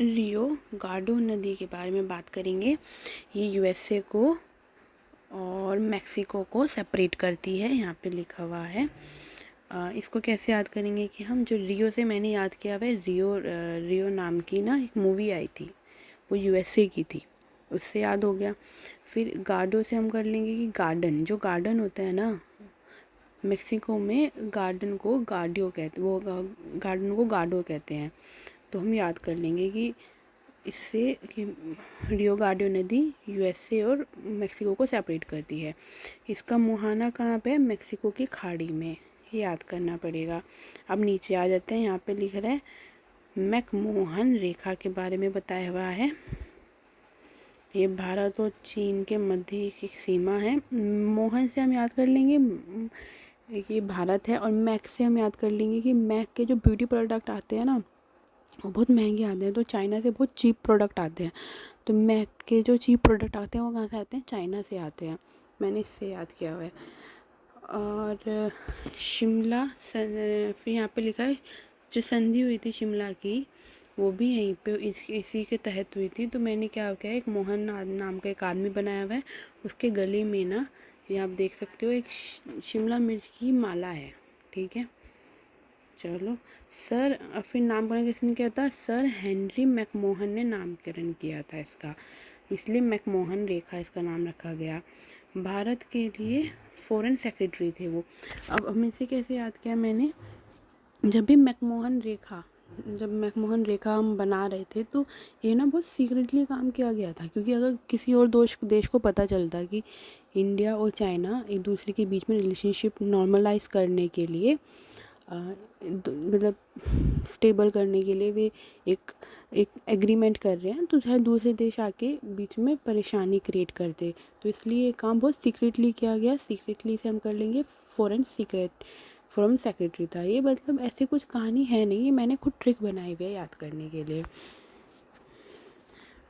रियो गार्डो नदी के बारे में बात करेंगे। ये यूएसए को और मेक्सिको को सेपरेट करती है, यहाँ पे लिखा हुआ है। इसको कैसे याद करेंगे कि हम जो रियो से मैंने याद किया हुआ है, रियो नाम की ना एक मूवी आई थी, वो यूएसए की थी, उससे याद हो गया। फिर गार्डो से हम कर लेंगे कि गार्डन, जो गार्डन होता है ना मेक्सिको में, गार्डन को गार्डियो कहते, वो गार्डन को गार्डो कहते हैं। तो हम याद कर लेंगे कि इससे कि रियो गार्डो नदी यूएसए और मेक्सिको को सेपरेट करती है। इसका मुहाना कहाँ पे है? मेक्सिको की खाड़ी में, ये याद करना पड़ेगा। अब नीचे आ जाते हैं, यहाँ पे लिख रहा है मैकमोहन रेखा के बारे में बताया हुआ है। ये भारत और चीन के मध्य एक सीमा है। मोहन से हम याद कर लेंगे ये भारत है, और मैक से हम याद कर लेंगे कि मैक के जो ब्यूटी प्रोडक्ट आते हैं ना वो बहुत महंगे आते हैं, तो चाइना से बहुत चीप प्रोडक्ट आते हैं। तो मैक के जो चीप प्रोडक्ट आते हैं वो कहाँ से आते हैं? चाइना से आते हैं। मैंने इससे याद किया हुआ है। और शिमला फिर यहाँ पे लिखा है जो संधि हुई थी शिमला की, वो भी यहीं पे इसी के तहत हुई थी। तो मैंने क्या किया, एक मोहन नाम का एक आदमी बनाया हुआ है, उसके गले में ना ये आप देख सकते हो एक शिमला मिर्च की माला है। ठीक है, चलो। सर फिर नामकरण किसने किया था? सर हेनरी मैकमोहन ने नामकरण किया था इसका, इसलिए मैकमोहन रेखा इसका नाम रखा गया। भारत के लिए फॉरेन सेक्रेटरी थे वो। अब हम इसे कैसे याद किया मैंने, जब मैकमोहन रेखा हम बना रहे थे तो ये ना बहुत सीक्रेटली काम किया गया था, क्योंकि अगर किसी और देश को पता चलता कि इंडिया और चाइना एक दूसरे के बीच में रिलेशनशिप नॉर्मलाइज करने के लिए मतलब स्टेबल करने के लिए वे एक एग्रीमेंट कर रहे हैं, तो शायद दूसरे देश आके बीच में परेशानी क्रिएट करते। तो इसलिए ये काम बहुत सीक्रेटली किया गया। सीक्रेटली से हम कर लेंगे फॉरेन सेक्रेटरी था ये। मतलब ऐसे कुछ कहानी है नहीं, ये मैंने खुद ट्रिक बनाई हुई है याद करने के लिए।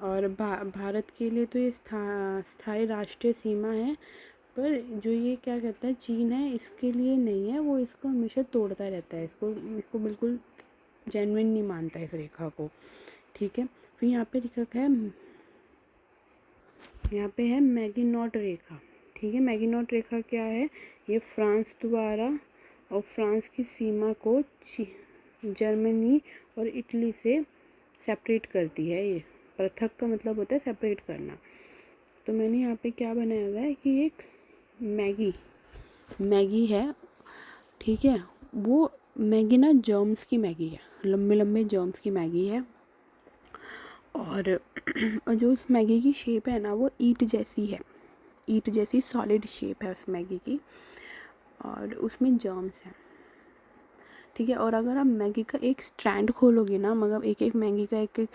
और भारत के लिए तो ये स्थायी राष्ट्रीय सीमा है, पर जो ये क्या कहता है चीन है, इसके लिए नहीं है। वो इसको हमेशा तोड़ता रहता है, इसको बिल्कुल जेन्युइन नहीं मानता इस रेखा को। ठीक है, फिर यहाँ पे है मैगिनॉट रेखा। ठीक है, मैगिनॉट रेखा क्या है? ये फ्रांस द्वारा और फ्रांस की सीमा को जर्मनी और इटली से सेपरेट करती है। ये पृथक का मतलब होता है सेपरेट करना। तो मैंने यहाँ पे क्या बनाया हुआ है कि एक मैगी है। ठीक है, वो मैगी ना जर्म्स की मैगी है, लंबे लंबे जर्म्स की मैगी है। और जो उस मैगी की शेप है ना वो ईंट जैसी है, ईंट जैसी सॉलिड शेप है उस मैगी की, और उसमें जर्म्स हैं। ठीक है, और अगर आप मैगी का एक स्ट्रैंड खोलोगे ना, मतलब एक मैगी का एक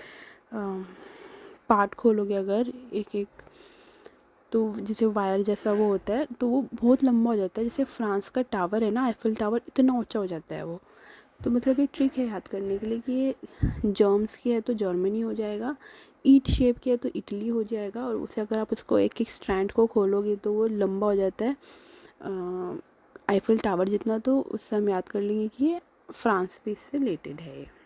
पार्ट खोलोगे अगर एक, तो जैसे वायर जैसा वो होता है, तो वो बहुत लंबा हो जाता है। जैसे फ्रांस का टावर है ना, आईफिल टावर, इतना ऊंचा हो जाता है वो। तो मतलब ये ट्रिक है याद करने के लिए कि ये जर्म्स की है तो जर्मनी हो जाएगा, ईट शेप की है तो इटली हो जाएगा, और उसे अगर आप उसको एक एक स्ट्रैंड को खोलोगे तो वो लंबा हो जाता है आईफिल टावर जितना। तो उससे हम याद कर लेंगे कि ये फ्रांस भी इससे रिलेटेड है।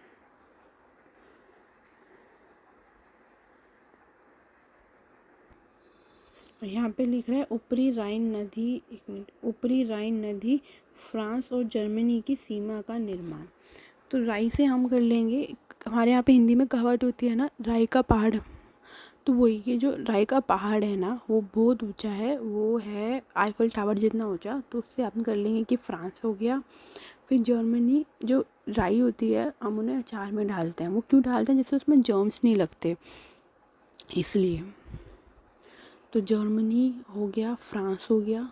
यहाँ पे लिख रहा है ऊपरी राइन नदी, एक मिनट, ऊपरी राइन नदी फ्रांस और जर्मनी की सीमा का निर्माण। तो राई से हम कर लेंगे, हमारे यहाँ पे हिंदी में कहावत होती है ना, राई का पहाड़। तो वही, ये जो राई का पहाड़ है ना वो बहुत ऊंचा है, वो है आईफिल टावर जितना ऊंचा। तो उससे हम कर लेंगे कि फ्रांस हो गया। फिर जर्मनी, जो राई होती है हम उन्हें अचार में डालते हैं, वो क्यों डालते हैं? जिससे उसमें जर्म्स नहीं लगते, इसलिए। तो जर्मनी हो गया, फ्रांस हो गया,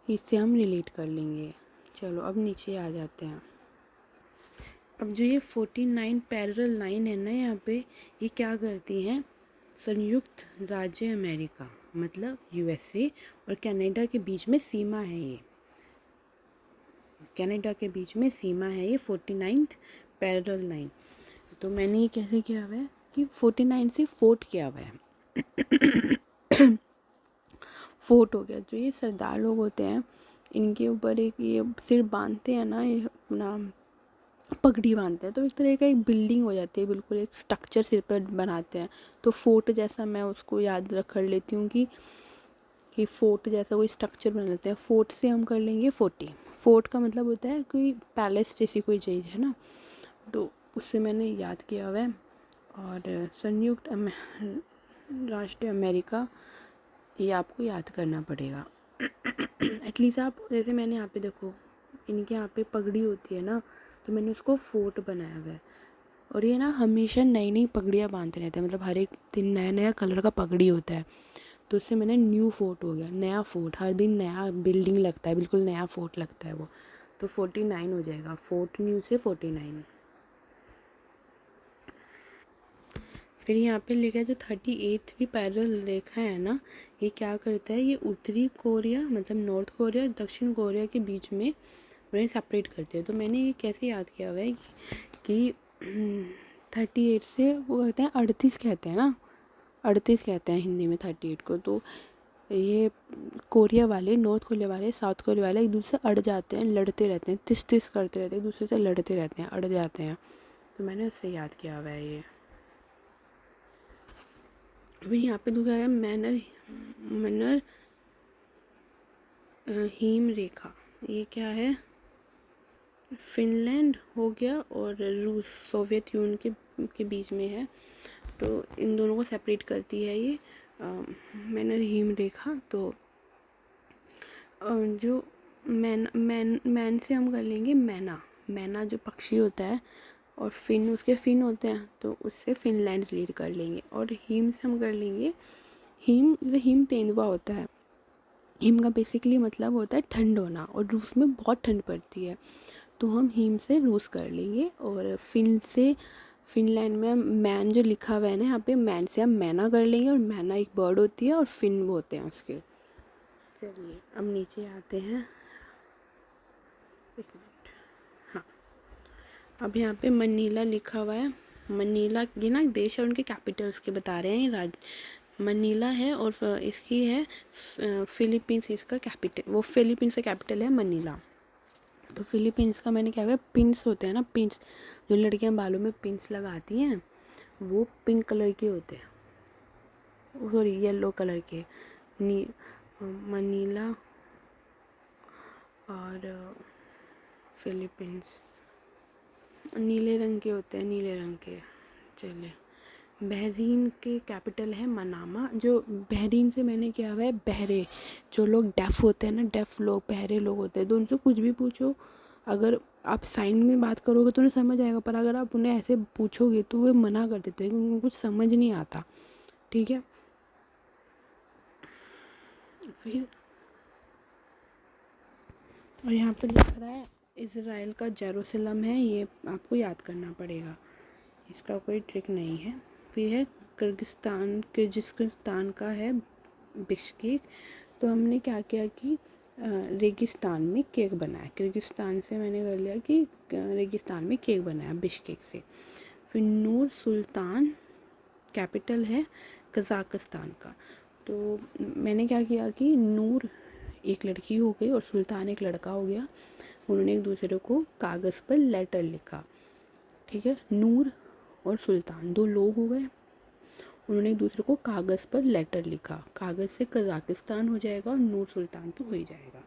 इससे हम रिलेट कर लेंगे। चलो अब नीचे आ जाते हैं। अब जो ये 49 पैरेलल लाइन है ना यहाँ पे, ये क्या करती हैं? संयुक्त राज्य अमेरिका मतलब यूएसए और कनाडा के बीच में सीमा है ये, कनाडा के बीच में सीमा है ये 49th पैरेलल लाइन। तो मैंने ये कैसे किया हुआ है कि 49 से फोर्ट किया हुआ है। फोर्ट हो गया, जो ये सरदार लोग होते हैं इनके ऊपर एक ये सिर बांधते हैं ना, ये अपना पगड़ी बांधते हैं, तो एक तरह का एक बिल्डिंग हो जाती है, बिल्कुल एक स्ट्रक्चर सिर पर बनाते हैं। तो फोर्ट जैसा मैं उसको याद रख कर लेती हूँ कि फोर्ट जैसा कोई स्ट्रक्चर बना लेते हैं। फोर्ट से हम कर लेंगे 40। फोर्ट का मतलब होता है कोई पैलेस जैसी कोई चीज़ है ना, तो उससे मैंने याद किया हुआ है। और संयुक्त राष्ट्र अमेरिका, ये आपको याद करना पड़ेगा। एटलीस्ट आप जैसे मैंने यहाँ पे देखो, इनके यहाँ पे पगड़ी होती है ना, तो मैंने उसको फोर्ट बनाया हुआ है। और ये ना हमेशा नई नई पगड़ियाँ बांधते रहते हैं, मतलब हर एक दिन नया नया कलर का पगड़ी होता है। तो उससे मैंने न्यू फोर्ट हो गया, नया फोर्ट, हर दिन नया बिल्डिंग लगता है, बिल्कुल नया फोर्ट लगता है वो। तो 49 हो जाएगा, फोर्ट न्यू से 49। फिर यहाँ पे लिखा है जो 38वीं पैरेलल रेखा है ना, ये क्या करता है, ये उत्तरी कोरिया मतलब नॉर्थ कोरिया और दक्षिण कोरिया के बीच में उन्हें सेपरेट करते हैं। तो मैंने ये कैसे याद किया हुआ है कि 38 से वो कहते हैं 38 कहते हैं ना, 38 कहते हैं हिंदी में 38 को। तो ये कोरिया वाले, नॉर्थ कोरिया वाले, साउथ कोरिया वाले एक दूसरे से अड़ जाते हैं, लड़ते रहते हैं, तिस तिस करते रहते हैं, एक दूसरे से लड़ते रहते हैं, अड़ जाते हैं। तो मैंने उससे याद किया हुआ है ये। फिर यहाँ पे दूसरा है मैनर मनर हिम रेखा। ये क्या है, फिनलैंड हो गया और रूस, सोवियत यूनियन के बीच में है। तो इन दोनों को सेपरेट करती है ये मैनर हिम रेखा। तो जो मैन से हम कर लेंगे मैना। मैना जो पक्षी होता है, और फिन, उसके फिन होते हैं, तो उससे फिनलैंड लीड कर लेंगे। और हिम से हम कर लेंगे हिम, जैसे हिम तेंदुआ होता है, हिम का बेसिकली मतलब होता है ठंड होना, और रूस में बहुत ठंड पड़ती है, तो हम हिम से रूस कर लेंगे। और फिन से फिनलैंड में मैन जो लिखा हुआ है ना यहाँ पे, मैन से हम मैना कर लेंगे, और मैना एक बर्ड होती है और फिन वो होते हैं उसके। चलिए अब नीचे आते हैं, एक मिनट। हाँ, अब यहाँ पे मनीला लिखा हुआ है। मनीला ये ना देश है, उनके कैपिटल्स के बता रहे हैं, राज्य मनीला है, और इसकी है फिलीपींस, इसका कैपिटल, वो फिलीपींस का कैपिटल है मनीला। तो फिलीपींस का मैंने क्या किया, पिंस होते हैं ना, पिंस जो लड़कियां बालों में पिंस लगाती हैं, वो पिंक कलर के होते हैं, सॉरी येलो कलर के। मनीला और फिलीपींस नीले रंग के होते हैं, नीले रंग के। चलिए, बहरीन के कैपिटल है मनामा। जो बहरीन से मैंने किया हुआ है बहरे, जो लोग डेफ होते हैं ना, डेफ लोग, बहरे लोग होते हैं, तो उनसे कुछ भी पूछो, अगर आप साइन में बात करोगे तो उन्हें समझ आएगा, पर अगर आप उन्हें ऐसे पूछोगे तो वे मना कर देते हैं, क्योंकि उनको कुछ समझ नहीं आता। ठीक है, फिर और यहाँ पर लिख रहा है इज़राइल का जेरूसलम है, ये आपको याद करना पड़ेगा, इसका कोई ट्रिक नहीं है। फिर है किर्गिस्तान का है बिश्केक। तो हमने क्या किया कि रेगिस्तान में केक बनाया, किर्गिस्तान से मैंने कर लिया कि रेगिस्तान में केक बनाया बिश्केक से। फिर नूर सुल्तान कैपिटल है कज़ाकिस्तान का। तो मैंने क्या किया कि नूर एक लड़की हो गई और सुल्तान एक लड़का हो गया, उन्होंने एक दूसरे को कागज़ पर लेटर लिखा। ठीक है, नूर और सुल्तान दो लोग हो गए, उन्होंने एक दूसरे को कागज़ पर लेटर लिखा, कागज़ से कज़ाकिस्तान हो जाएगा और नूर सुल्तान तो हो ही जाएगा।